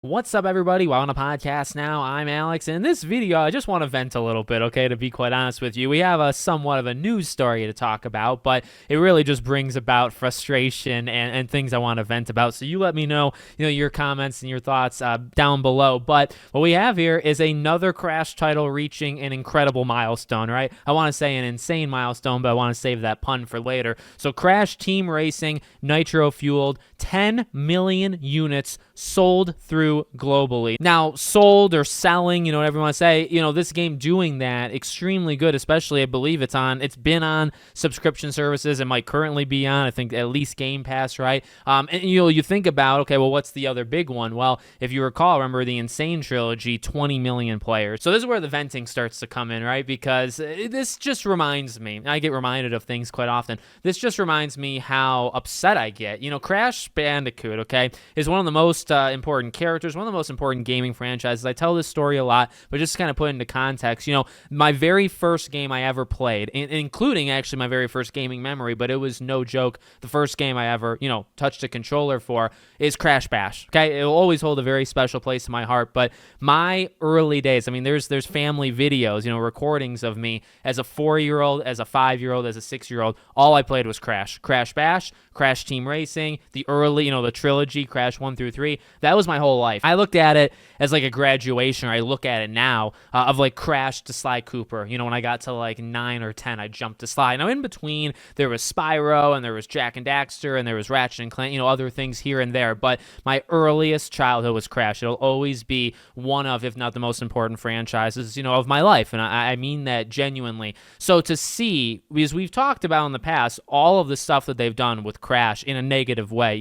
What's up, everybody? Welcome to Podcast Now. I'm Alex, and in this video, I just want to vent a little bit, okay, to be quite honest with you. We have a somewhat of a news story to talk about, but it really just brings about frustration and things I want to vent about. So you let me know, your comments and your thoughts down below. But what we have here is another Crash title reaching an incredible milestone, right? I want to say an insane milestone, but I want to save that pun for later. So Crash Team Racing, nitro-fueled, 10 million units sold through globally. Now, sold or selling, whatever you want to say, this game doing that extremely good, especially I believe it's been on subscription services. It might currently be on, I think, at least Game Pass, right? And you think about, okay, well, what's the other big one? Well, if you recall, remember the Insane Trilogy, 20 million players. So this is where the venting starts to come in, right? Because this just reminds me, I get reminded of things quite often. This just reminds me how upset I get. Crash Bandicoot, okay, is one of the most important characters, one of the most important gaming franchises. I tell this story a lot, but just to kind of put it into context, my very first game I ever played, including actually my very first gaming memory, but it was no joke, the first game I ever, touched a controller for is Crash Bash, okay? It will always hold a very special place in my heart, but my early days, there's family videos, recordings of me as a 4-year-old, as a 5-year-old, as a 6-year-old. All I played was Crash Bash, Crash Team Racing, the early, the trilogy, Crash 1 through 3. That was my whole life. I looked at it as like a graduation, or I look at it now, of like Crash to Sly Cooper. When I got to like 9 or 10, I jumped to Sly. Now in between, there was Spyro, and there was Jak and Daxter, and there was Ratchet and Clank, other things here and there. But my earliest childhood was Crash. It'll always be one of, if not the most important franchises, of my life. And I mean that genuinely. So to see, because we've talked about in the past, all of the stuff that they've done with Crash in a negative way,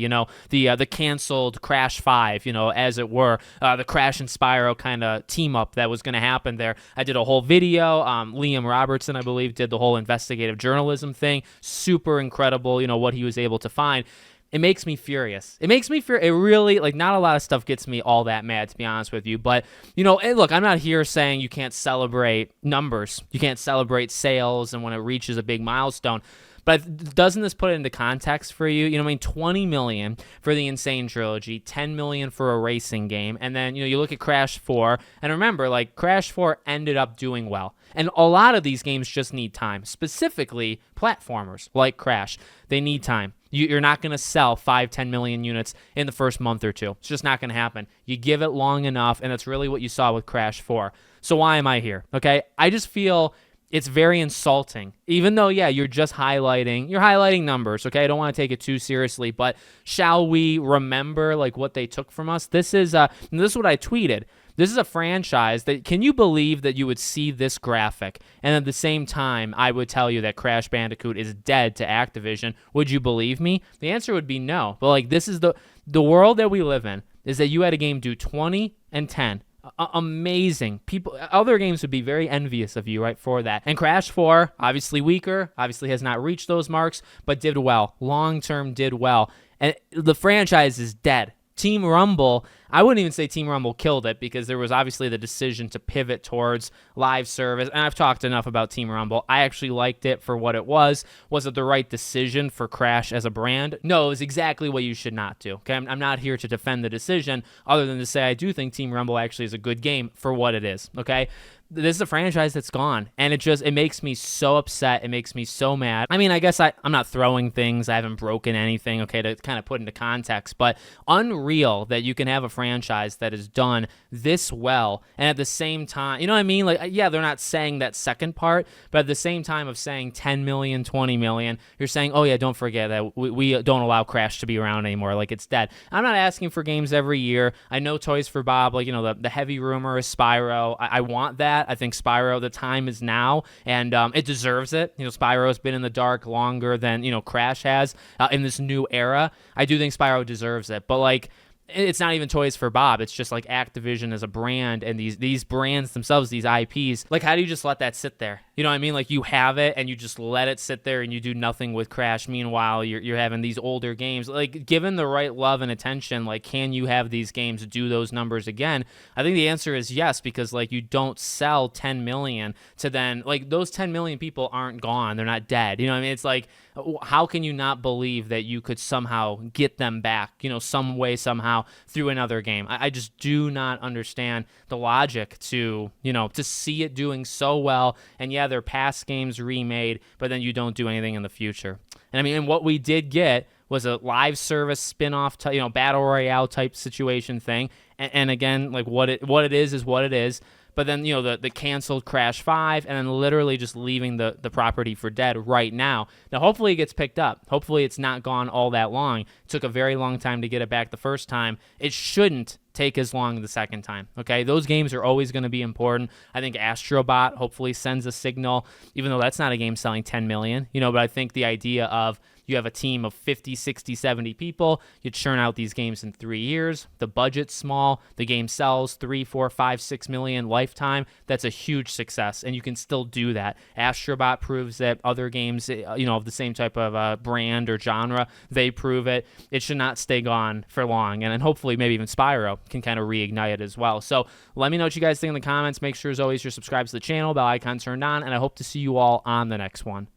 the canceled Crash 5, as it were, the Crash and Spyro kind of team up that was going to happen there. I did a whole video. Liam Robertson, I believe, did the whole investigative journalism thing. Super incredible, what he was able to find. It makes me furious. It really, not a lot of stuff gets me all that mad, to be honest with you. But, look, I'm not here saying you can't celebrate numbers. You can't celebrate sales and when it reaches a big milestone. But doesn't this put it into context for you? 20 million for the Insane Trilogy, 10 million for a racing game. And then, you look at Crash 4, and remember, Crash 4 ended up doing well. And a lot of these games just need time, specifically platformers like Crash. They need time. You're not going to sell 5-10 million units in the first month or two. It's just not going to happen. You give it long enough, and that's really what you saw with Crash 4. So why am I here? Okay, I just feel it's very insulting, even though, yeah, you're highlighting numbers, okay? I don't want to take it too seriously, but shall we remember, what they took from us? This is what I tweeted. This is a franchise that, can you believe that you would see this graphic, and at the same time, I would tell you that Crash Bandicoot is dead to Activision? Would you believe me? The answer would be no. But, this is the world that we live in, is that you had a game do 20 and 10. Amazing. Other games would be very envious of you, right, for that. And Crash 4, obviously weaker, obviously has not reached those marks, but did well. Long-term did well. And the franchise is dead. Team Rumble, I wouldn't even say Team Rumble killed it, because there was obviously the decision to pivot towards live service. And I've talked enough about Team Rumble. I actually liked it for what it was. Was it the right decision for Crash as a brand? No, it was exactly what you should not do. Okay, I'm not here to defend the decision, other than to say I do think Team Rumble actually is a good game for what it is. Okay, this is a franchise that's gone, and it makes me so upset. It makes me so mad. I guess I'm not throwing things. I haven't broken anything, okay, to kind of put into context, but unreal that you can have a franchise that is done this well, and at the same time, yeah, they're not saying that second part, but at the same time of saying 10 million, 20 million, you're saying, oh yeah, don't forget that we don't allow Crash to be around anymore, it's dead. I'm not asking for games every year. I know Toys for Bob, the heavy rumor is Spyro. I want that. I think Spyro, the time is now, and it deserves it. Spyro has been in the dark longer than, Crash has in this new era. I do think Spyro deserves it, but, it's not even Toys for Bob. It's just Activision as a brand, and these brands themselves, these IPs. How do you just let that sit there? You know what I mean? Like, you have it and you just let it sit there and you do nothing with Crash. Meanwhile, you're having these older games. Like, given the right love and attention, like, can you have these games do those numbers again? I think the answer is yes, because like, you don't sell 10 million to then, like, those 10 million people aren't gone. They're not dead. You know what I mean? It's like, how can you not believe that you could somehow get them back, some way, somehow through another game? I just do not understand the logic to see it doing so well. And yeah, they're past games remade, but then you don't do anything in the future. And I mean, and what we did get was a live service spin-off, battle royale type situation thing. And again, like, what it is what it is. But then, the canceled Crash 5, and then literally just leaving the property for dead right now. Now, hopefully it gets picked up. Hopefully it's not gone all that long. It took a very long time to get it back the first time. It shouldn't take as long the second time, okay? Those games are always going to be important. I think Astrobot hopefully sends a signal, even though that's not a game selling 10 million, but I think the idea of you have a team of 50, 60, 70 people, you churn out these games in 3 years, the budget's small, the game sells 3, 4, 5, 6 million lifetime, that's a huge success, and you can still do that. Astrobot proves that. Other games, of the same type of brand or genre, they prove it. It should not stay gone for long, and then hopefully maybe even Spyro can kind of reignite it as well. So let me know what you guys think in the comments. Make sure, as always, you're subscribed to the channel, bell icon turned on, and I hope to see you all on the next one.